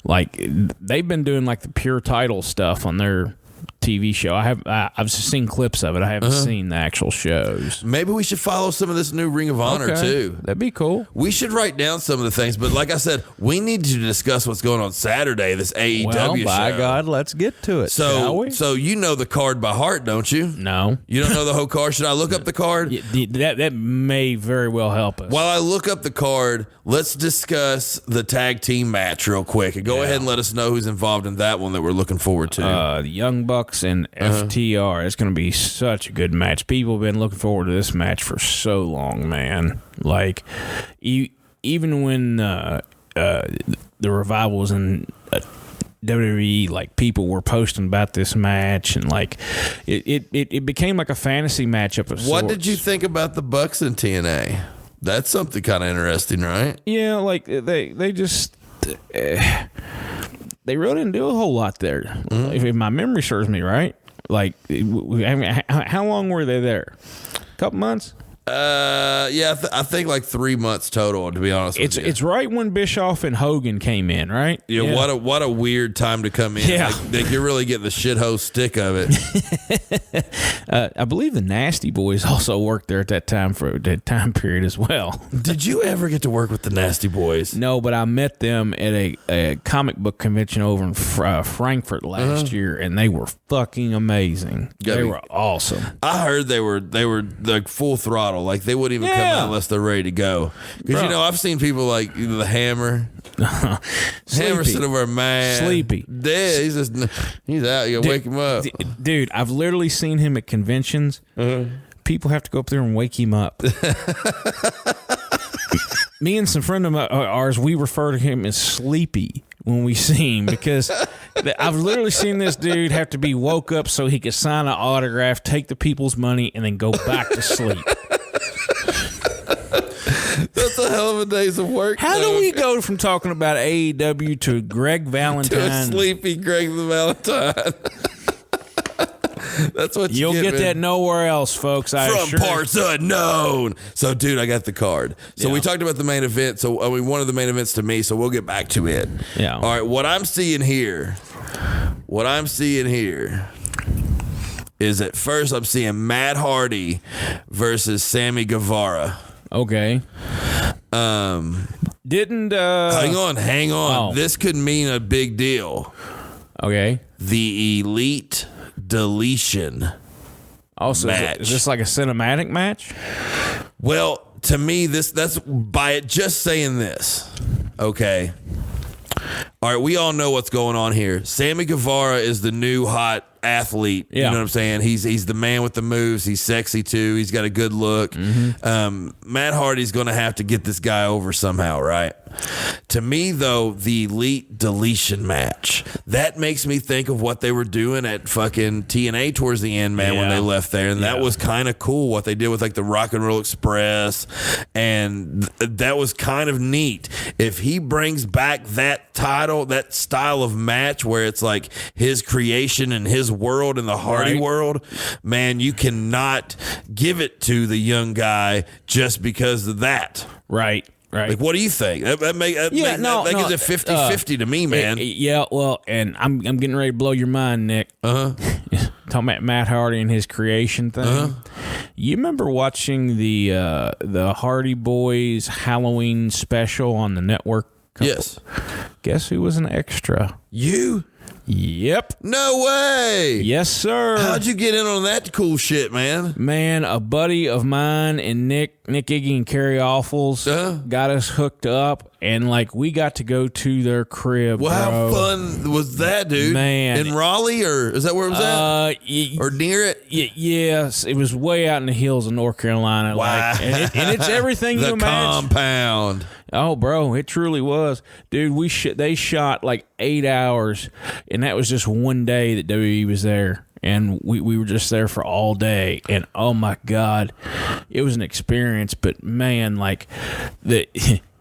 like they've been doing like the pure title stuff on their TV show. I've seen clips of it. I haven't seen the actual shows. Maybe we should follow some of this new Ring of Honor too. That'd be cool. We should write down some of the things, but like I said, we need to discuss what's going on Saturday, this AEW show. By God, let's get to it, shall we? So you know the card by heart, don't you? No. You don't know the whole card? Should I look up the card? That may very well help us. While I look up the card, let's discuss the tag team match real quick. And go ahead and let us know who's involved in that one that we're looking forward to. The Young Bucks and FTR. It's going to be such a good match. People have been looking forward to this match for so long, man. Like, even when the Revival was in WWE, like, people were posting about this match, and like it became like a fantasy matchup of sorts. What did you think about the Bucks and TNA? That's something kind of interesting, right? Yeah, like they just they really didn't do a whole lot there. Mm-hmm. If my memory serves me right. Like, how long were they there? A couple months? Yeah, I think like 3 months total, to be honest with you. It's right when Bischoff and Hogan came in, right? Yeah. What a weird time to come in. Yeah. Like you're really getting the shithole stick of it. I believe the Nasty Boys also worked there at that time for that time period as well. Did you ever get to work with the Nasty Boys? No, but I met them at a comic book convention over in Frankfurt last year, and they were fucking amazing. They were awesome. I heard they were like full throttle. Like they wouldn't even come out unless they're ready to go. Because I've seen people like the Hammer. Hammer sitting over, man, sleepy, dead. He's out. You gotta wake him up, dude. I've literally seen him at conventions. People have to go up there and wake him up. Me and some friend of ours, we refer to him as Sleepy when we see him, because I've literally seen this dude have to be woke up so he could sign an autograph, take the people's money, and then go back to sleep. That's a hell of a day's of work. How do we go from talking about AEW to Greg Valentine? To a sleepy Greg the Valentine. That's what you'll get that nowhere else, folks. From parts unknown. So, dude, I got the card. So we talked about the main event. So one of the main events to me. So we'll get back to it. Yeah. All right. What I'm seeing here is at first I'm seeing Matt Hardy versus Sammy Guevara. Okay. Didn't hang on. Oh. This could mean a big deal. Okay. The Elite Deletion. Also, match. Is this like a cinematic match? Well, to me, that's by it just saying this. Okay. All right, we all know what's going on here. Sammy Guevara is the new hot athlete. You know what I'm saying? He's the man with the moves. He's sexy too. He's got a good look. Matt Hardy's going to have to get this guy over somehow, right? To me, though, the Elite Deletion match, that makes me think of what they were doing at fucking TNA towards the end, man, when they left there. And that was kind of cool, what they did with like the Rock and Roll Express. And that was kind of neat. If he brings back that title, that style of match where it's like his creation and his world and the Hardy world, man, you cannot give it to the young guy just because of that. Right. Like, what do you think? That gives it 50-50 to me, man. Well, and I'm getting ready to blow your mind, Nick. Talking about Matt Hardy and his creation thing. You remember watching the Hardy Boys Halloween special on the network? Yes. Guess who was an extra? You? Yep. No way. Yes, sir. How'd you get in on that cool shit, man? Man, a buddy of mine and Nick Iggy and Carrie Awfuls got us hooked up, and like we got to go to their crib. Well, how fun was that, dude? Man, in Raleigh, or is that where it was at? Or near it? Yes, it was way out in the hills of North Carolina. Wow. Like, and it's everything you imagine. The compound. Oh, bro, it truly was, dude. They shot like 8 hours, and that was just one day that WWE was there. And we were just there for all day, and oh my God, it was an experience. But man, like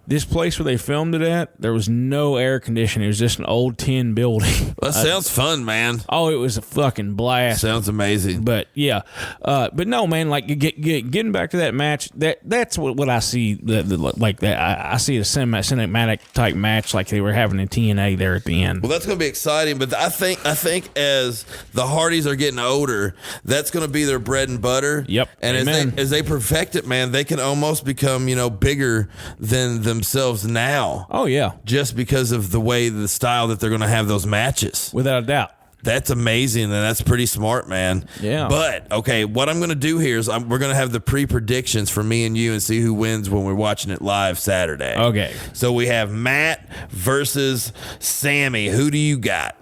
this place where they filmed it at, there was no air conditioning. It was just an old tin building. That sounds fun, man. Oh, it was a fucking blast. Sounds amazing. But yeah, but no, man. Like getting back to that match, that's what I see. Like that, I see a cinematic type match like they were having in TNA there at the end. Well, that's going to be exciting. But I think as the Hardys are getting older, that's going to be their bread and butter. Yep. And as they perfect it, man, they can almost become bigger than themselves now. Oh yeah, just because of the style that they're going to have those matches. Without a doubt. That's amazing, and that's pretty smart, man. Yeah. But okay, what I'm going to do here is we're going to have the pre-predictions for me and you and see who wins when we're watching it live Saturday. Okay. So we have Matt versus Sammy. Who do you got?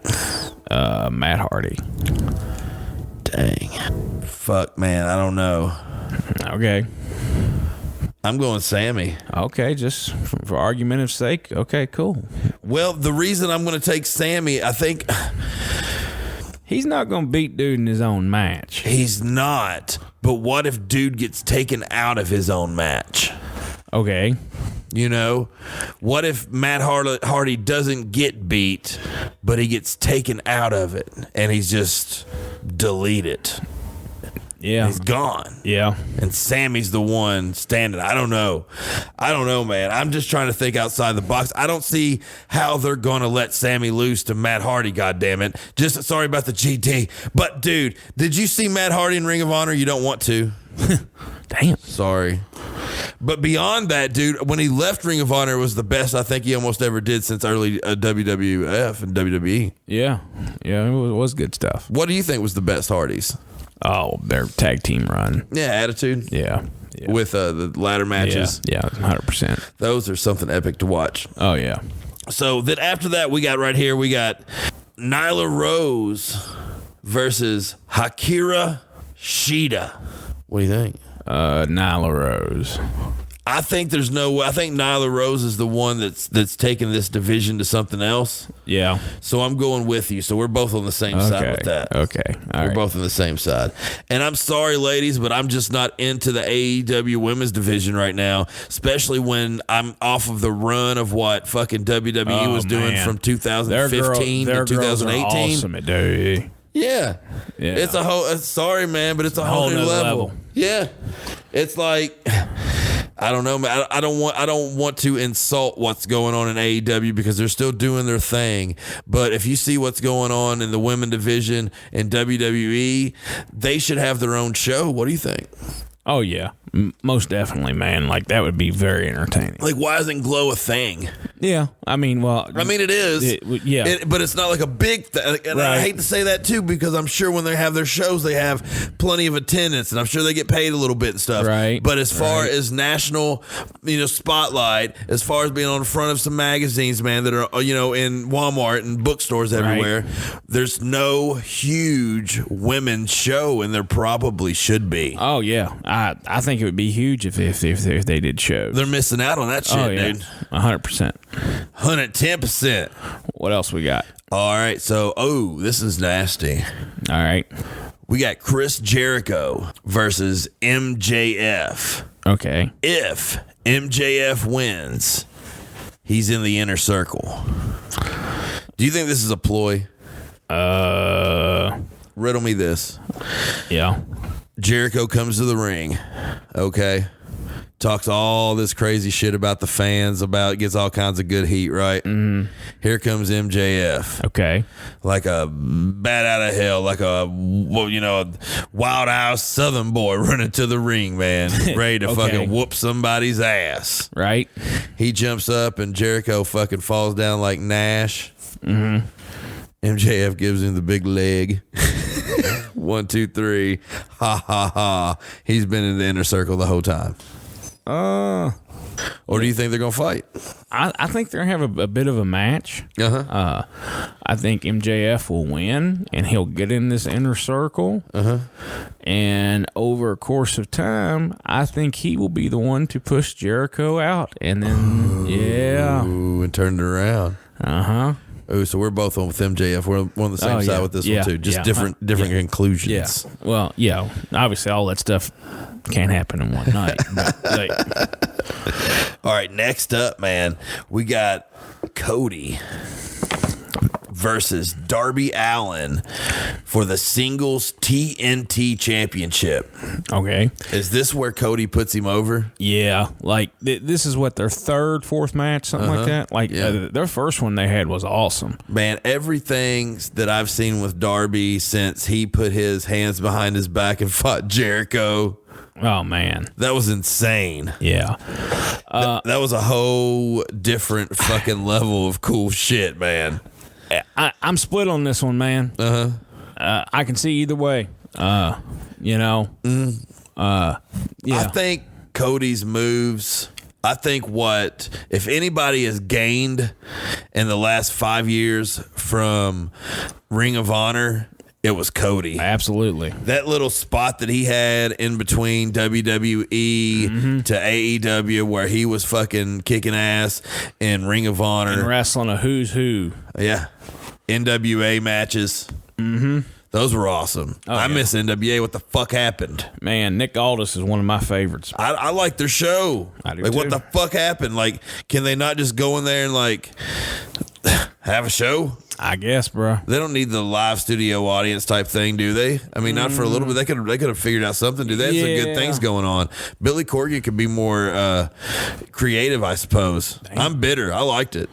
Matt Hardy. Dang. Fuck, man. I don't know. Okay. I'm going Sammy. Okay, just for argumentative sake. Okay, cool. Well, the reason I'm going to take Sammy, I think he's not going to beat dude in his own match. He's not. But what if dude gets taken out of his own match? Okay. You know, what if Matt Hardy doesn't get beat, but he gets taken out of it and he's just deleted? Yeah. He's gone. Yeah. And Sammy's the one standing. I don't know, man. I'm just trying to think outside the box. I don't see how they're going to let Sammy lose to Matt Hardy, goddammit. Just sorry about the GT. But, dude, did you see Matt Hardy in Ring of Honor? You don't want to. Damn. Sorry. But beyond that, dude, when he left Ring of Honor, it was the best I think he almost ever did since early WWF and WWE. Yeah. Yeah, it was good stuff. What do you think was the best Hardys? Oh, their tag team run. Yeah, Attitude. Yeah. With the ladder matches. Yeah, 100%. Those are something epic to watch. Oh, yeah. So then after that, we got Nyla Rose versus Akira Shida. What do you think? Nyla Rose. I think there's no way. I think Nyla Rose is the one that's taking this division to something else. Yeah. So I'm going with you. So we're both on the same side with that. Okay. We're both on the same side. And I'm sorry, ladies, but I'm just not into the AEW women's division right now, especially when I'm off of the run of what fucking WWE was doing from 2015 to 2018. Awesome at WWE. Yeah. It's a whole. Sorry, man, but it's a whole new level. Yeah. It's like, I don't know, man. I don't want to insult what's going on in AEW because they're still doing their thing. But if you see what's going on in the women division in WWE, they should have their own show. What do you think? Oh, yeah. Most definitely, man. Like, that would be very entertaining. Like, why isn't Glow a thing? Yeah. I mean, it is. But it's not like a big thing. And I hate to say that, too, because I'm sure when they have their shows, they have plenty of attendance, and I'm sure they get paid a little bit and stuff. Right. But as far as national, spotlight, as far as being on the front of some magazines, man, that are, in Walmart and bookstores everywhere, there's no huge women's show, and there probably should be. Oh, yeah. I think it would be huge if they did shows. They're missing out on that shit, dude. 100%. 110%. What else we got? All right, so, this is nasty. All right. We got Chris Jericho versus MJF. Okay. If MJF wins, he's in the inner circle. Do you think this is a ploy? Riddle me this. Yeah. Jericho comes to the ring, okay? Talks all this crazy shit about the fans, gets all kinds of good heat, right? Mm-hmm. Here comes MJF. Okay. Like a bat out of hell, like a wild house southern boy running to the ring, man, ready to fucking whoop somebody's ass. Right. He jumps up and Jericho fucking falls down like Nash. Mm-hmm. MJF gives him the big leg. 1, 2, 3. Ha ha ha. He's been in the inner circle the whole time. Or do you think they're gonna fight? I think they're gonna have a bit of a match. I think MJF will win, and he'll get in this inner circle. And over a course of time, I think he will be the one to push Jericho out, and then and turn it around. Oh, so we're both on with MJF. We're on the same side with this one too. Just different conclusions. Yeah. Well, yeah. Obviously, all that stuff can't happen in one night. But, all right. Next up, man, we got Cody versus Darby Allin for the singles TNT championship. Okay. Is this where Cody puts him over? Yeah. Like, this is what, their third, fourth match, something like that? Like, their first one they had was awesome. Man, everything that I've seen with Darby since he put his hands behind his back and fought Jericho. Oh, man. That was insane. Yeah. That was a whole different fucking level of cool shit, man. I'm split on this one, man. I can see either way. I think Cody's moves. I think if anybody has gained in the last 5 years from Ring of Honor, it was Cody. Absolutely. That little spot that he had in between WWE to AEW where he was fucking kicking ass in Ring of Honor. And wrestling a who's who. Yeah. NWA matches. Those were awesome. I miss NWA. What the fuck happened? Man, Nick Aldis is one of my favorites. I like their show. I do like, too. what the fuck happened? Like, can they not just go in there and like have a show? I guess, bro. They don't need the live studio audience type thing, do they? I mean, not for a little bit. They could have figured out something. Do they have some good things going on? Billy Corgan could be more creative, I suppose. Damn. I'm bitter. I liked it.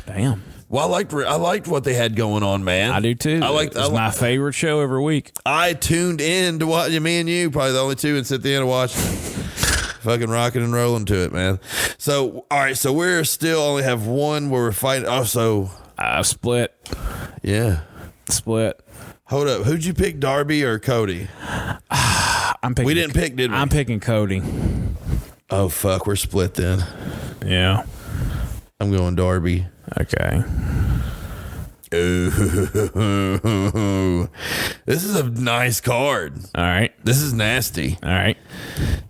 Damn. Well, I liked what they had going on, man. I do too. It's my favorite show every week. I tuned in to watch me and you, probably the only two, and sit there and watch. Fucking rocking and rolling to it, man. So, all right. So we're still only have one where we're fighting. Oh, so split. Yeah, split. Hold up. Who'd you pick, Darby or Cody? I'm picking. We didn't pick, did we? I'm picking Cody. Oh fuck, we're split then. Yeah, I'm going Darby. Okay. Ooh, this is a nice card. All right. This is nasty. All right.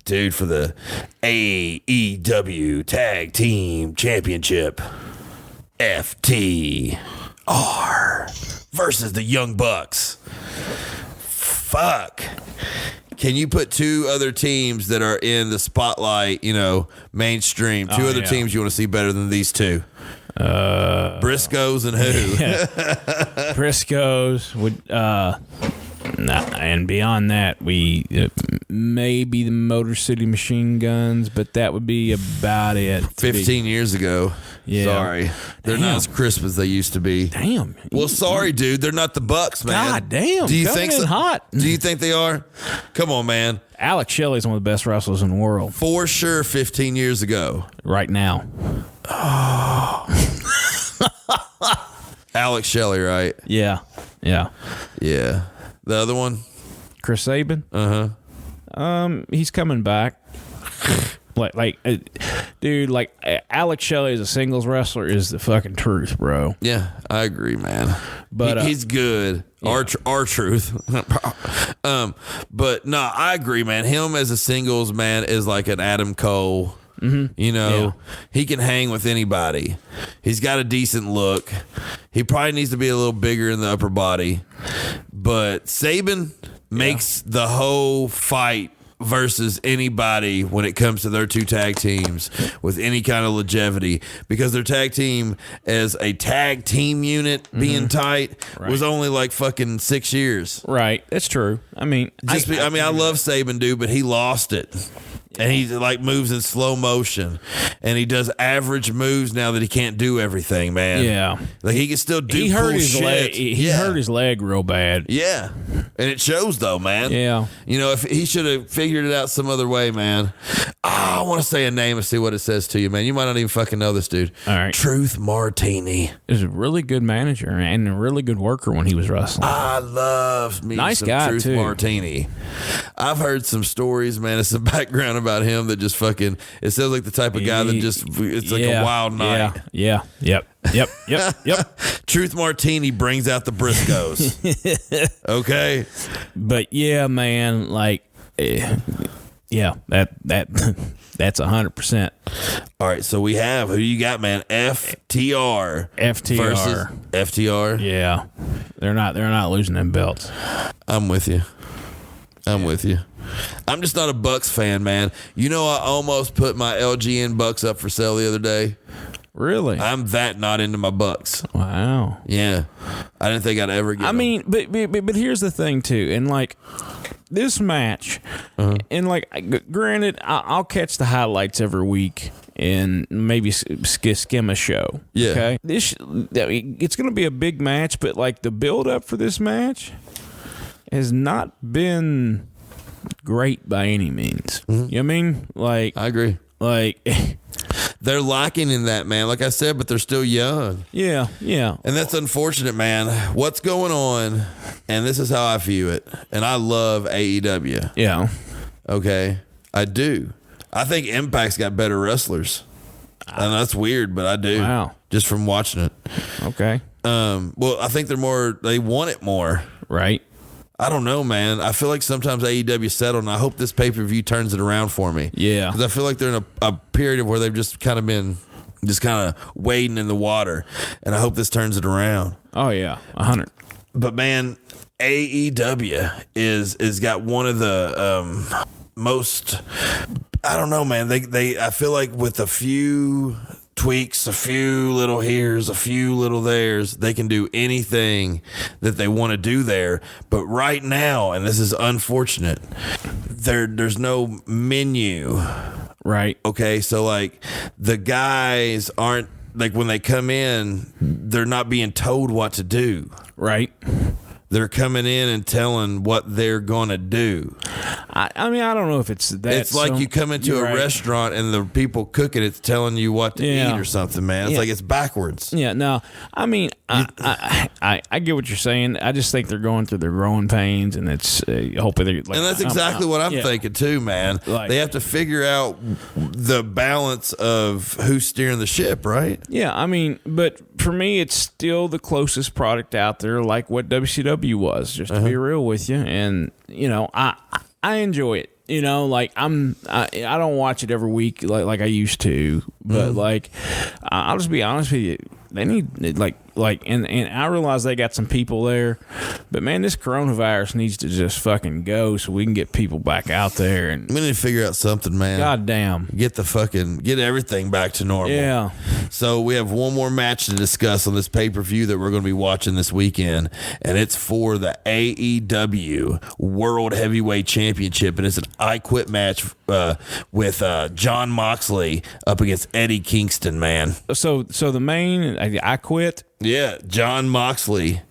Dude, for the AEW Tag Team Championship, FTR versus the Young Bucks. Fuck. Can you put two other teams that are in the spotlight, mainstream? Two other teams you want to see better than these two? Briscoes and who? Briscoes would and beyond that we maybe the Motor City Machine Guns, but that would be about it. 15 years ago. Yeah. Sorry. They're not as crisp as they used to be. Damn. Well, sorry, dude. They're not the Bucks, man. God damn. Do you Coming think in hot? Do you think they are? Come on, man. Alex Shelley's one of the best wrestlers in the world. For sure 15 years ago. Right now. Oh. Alex Shelley, right? Yeah. Yeah. Yeah. The other one? Chris Sabin? Uh-huh. He's coming back. Dude, Alex Shelley as a singles wrestler is the fucking truth, bro. Yeah, I agree, man. But he's good. Yeah. Our truth. But no, I agree, man. Him as a singles man is like an Adam Cole. Mm-hmm. He can hang with anybody. He's got a decent look. He probably needs to be a little bigger in the upper body. But Sabin makes the whole fight versus anybody when it comes to their two tag teams with any kind of longevity, because their tag team as a tag team unit being tight was only like fucking 6 years. Right. That's true. I mean, I love Sabin, dude, but he lost it. And he moves in slow motion, and he does average moves now that he can't do everything, man. Yeah, like he can still do. He hurt his shit. leg. He hurt his leg real bad. Yeah, and it shows though, man. Yeah, if he should have figured it out some other way, man. I want to say a name and see what it says to you, man. You might not even fucking know this dude. All right, Truth Martini is a really good manager and a really good worker when he was wrestling. I love me nice some guy Truth too. Martini. I've heard some stories, man. It's some background about him that just fucking. It sounds like the type of guy that just. It's like a wild night. Yeah. Yep. Truth Martini brings out the Briscoes. Okay. But yeah, man, that's 100%. All right, so we have who you got, man? FTR versus FTR. Yeah, they're not losing them belts. I'm with you. I'm just not a Bucks fan, man. I almost put my LGN Bucks up for sale the other day. Really? I'm that not into my Bucks. Wow. Yeah, I didn't think I'd ever get. But here's the thing too, and this match, and granted, I'll catch the highlights every week and maybe skim a show. Yeah. Okay. It's going to be a big match, but the build up for this match has not been great by any means. You know what I mean? I agree. They're lacking in that, man. Like I said, but they're still young. Yeah. And that's unfortunate, man. What's going on? And this is how I view it. And I love AEW. Yeah. Okay. I do. I think Impact's got better wrestlers. And that's weird, but I do. Wow. Just from watching it. Okay. Well, I think they want it more. Right. I don't know, man. I feel like sometimes AEW settled, and I hope this pay-per-view turns it around for me. Yeah. Because I feel like they're in a period of where they've just kind of been wading in the water, and I hope this turns it around. Oh, yeah. 100. But, man, AEW is got one of the most. I don't know, man. I feel like with a few tweaks, a few little here's, a few little there's, they can do anything that they want to do there. But right now, and this is unfortunate, there's no menu. Right. Okay, so like the guys aren't, like when they come in, they're not being told what to do. Right. They're coming in and telling what they're going to do. I mean, I don't know if it's that. It's like you come into a restaurant and the people cooking it's telling you what to eat or something, man. It's like it's backwards. Yeah, no. I mean, I get what you're saying. I just think they're going through their growing pains, and it's hoping they're like. And that's exactly what I'm thinking too, man. Like, they have to figure out the balance of who's steering the ship, right? Yeah, I mean, but for me, it's still the closest product out there, like what WCW was, just to be real with you. And you know, I enjoy it. You know, like I don't watch it every week like I used to, but like I'll just be honest with you, they need and I realize they got some people there, but man, this coronavirus needs to just fucking go so we can get people back out there. And we need to figure out something, man. God damn, get everything back to normal. Yeah. So we have one more match to discuss on this pay-per-view that we're going to be watching this weekend, and it's for the AEW World Heavyweight Championship, and it's an I Quit match with Jon Moxley up against Eddie Kingston, man. So the main I Quit. Yeah, Jon Moxley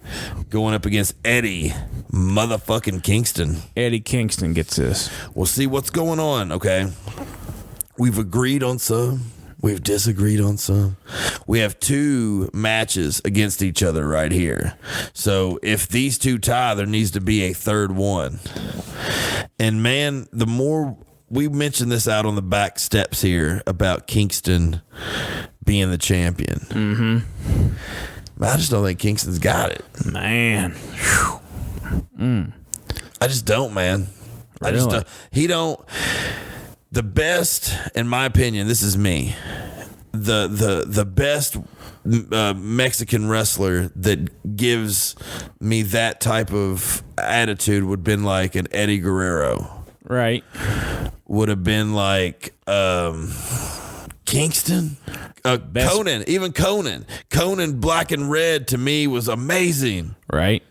going up against Eddie motherfucking Kingston. Eddie Kingston gets this. We'll see what's going on, okay? We've agreed on some. We've disagreed on some. We have two matches against each other right here. So if these two tie, there needs to be a third one. And man, the more we mentioned this out on the back steps here about Kingston being the champion. Mm-hmm. I just don't think Kingston's got it. Man. I just don't, man. Really? I just don't. He don't. The best, in my opinion, this is me. The best Mexican wrestler that gives me that type of attitude would have been like an Eddie Guerrero. Right. Would have been like Kingston. Conan, even Conan. Conan Black and Red to me was amazing. Right.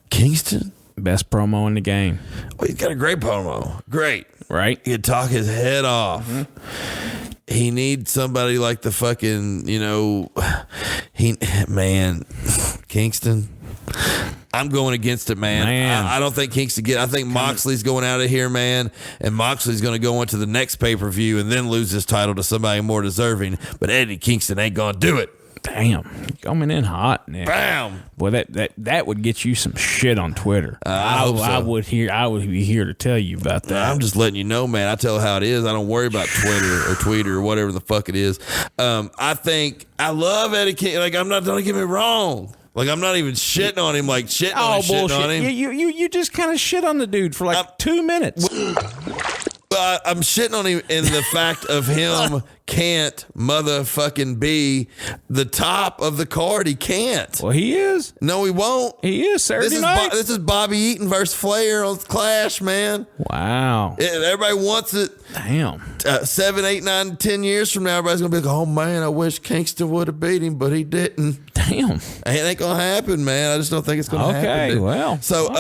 Kingston? Best promo in the game. Well, he's got a great promo. Great. Right. He could talk his head off. Mm-hmm. He needs somebody like the fucking, Kingston. I'm going against it, man. I don't think Kingston I think Moxley's going out of here, man. And Moxley's going to go into the next pay-per-view and then lose his title to somebody more deserving. But Eddie Kingston ain't going to do it. Damn, coming in hot, Nick. Bam. Boy, that would get you some shit on Twitter. I would be here to tell you about that. I'm just letting you know, man. I tell how it is. I don't worry about Twitter or Tweeter or whatever the fuck it is. I love Eddie King. Like, don't get me wrong. Like, I'm not even shitting on him. Like, shitting on him. You just kind of shit on the dude for like 2 minutes. I'm shitting on him in the fact of him can't motherfucking be the top of the card. He can't. Well, he is. No, he won't. He is Saturday night. This is Bobby Eaton versus Flair on Clash, man. Wow. Everybody wants it. Damn. 7, 8, 9, 10 years from now, everybody's going to be like, oh, man, I wish Kingston would have beat him, but he didn't. Damn. It ain't going to happen, man. I just don't think it's going to happen. Okay, well. So,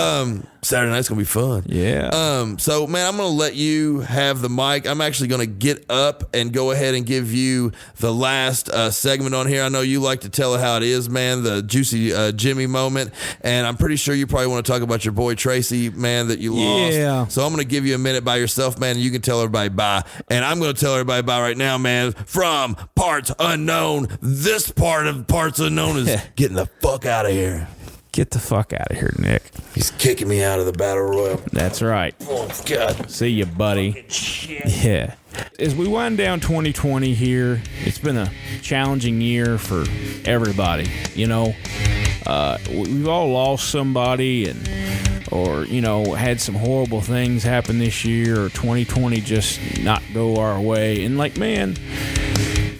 Saturday night's going to be fun. Yeah. So, man, I'm going to let you have the mic. I'm actually going to get up and go ahead and give you the last segment on here. I know you like to tell it how it is, man, the Juicy Jimmy moment. And I'm pretty sure you probably want to talk about your boy Tracy, man, that you lost. Yeah. So I'm going to give you a minute by yourself, man, and you can tell everybody bye. And I'm going to tell everybody bye right now, man, from Parts Unknown. This part of Parts Unknown is getting the fuck out of here. Get the fuck out of here, Nick. He's kicking me out of the Battle Royal. That's right. Oh, God. See you, buddy. Yeah. As we wind down 2020 here, it's been a challenging year for everybody. We've all lost somebody or had some horrible things happen this year, or 2020 just not go our way. And like, man,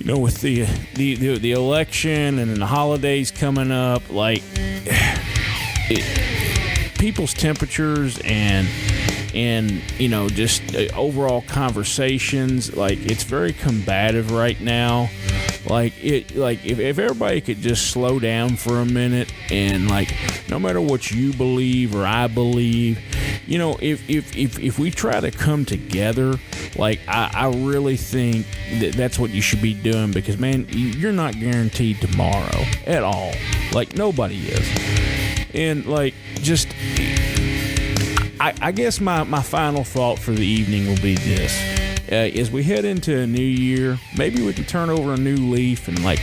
with the election and then the holidays coming up, like people's temperatures and you know, just overall conversations, like it's very combative right now. Like if everybody could just slow down for a minute, and like no matter what you believe or I believe, you know, if we try to come together, like I really think that's what you should be doing, because man, you're not guaranteed tomorrow at all. Like nobody is. And like just I guess my final thought for the evening will be this. As we head into a new year, maybe we can turn over a new leaf and like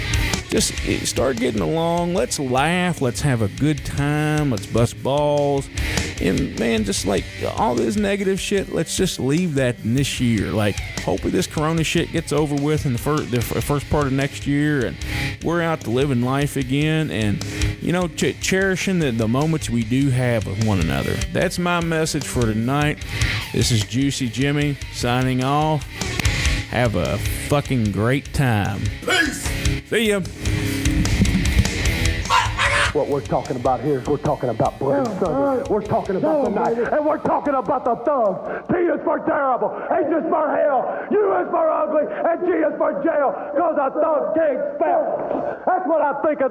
just start getting along. Let's laugh. Let's have a good time. Let's bust balls. And man, just like all this negative shit, let's just leave that in this year. Like, hopefully this corona shit gets over with in the first part of next year, and we're out to living life again, and you know, cherishing the moments we do have with one another. That's my message for tonight. This is Juicy Jimmy signing off. Have a fucking great time. Peace. See ya. What we're talking about here is we're talking about Bloody Sunday. We're talking about the night. And we're talking about the thugs. T is for terrible. H is for hell. U is for ugly. And G is for jail. Because a thug can't spell. That's what I think of.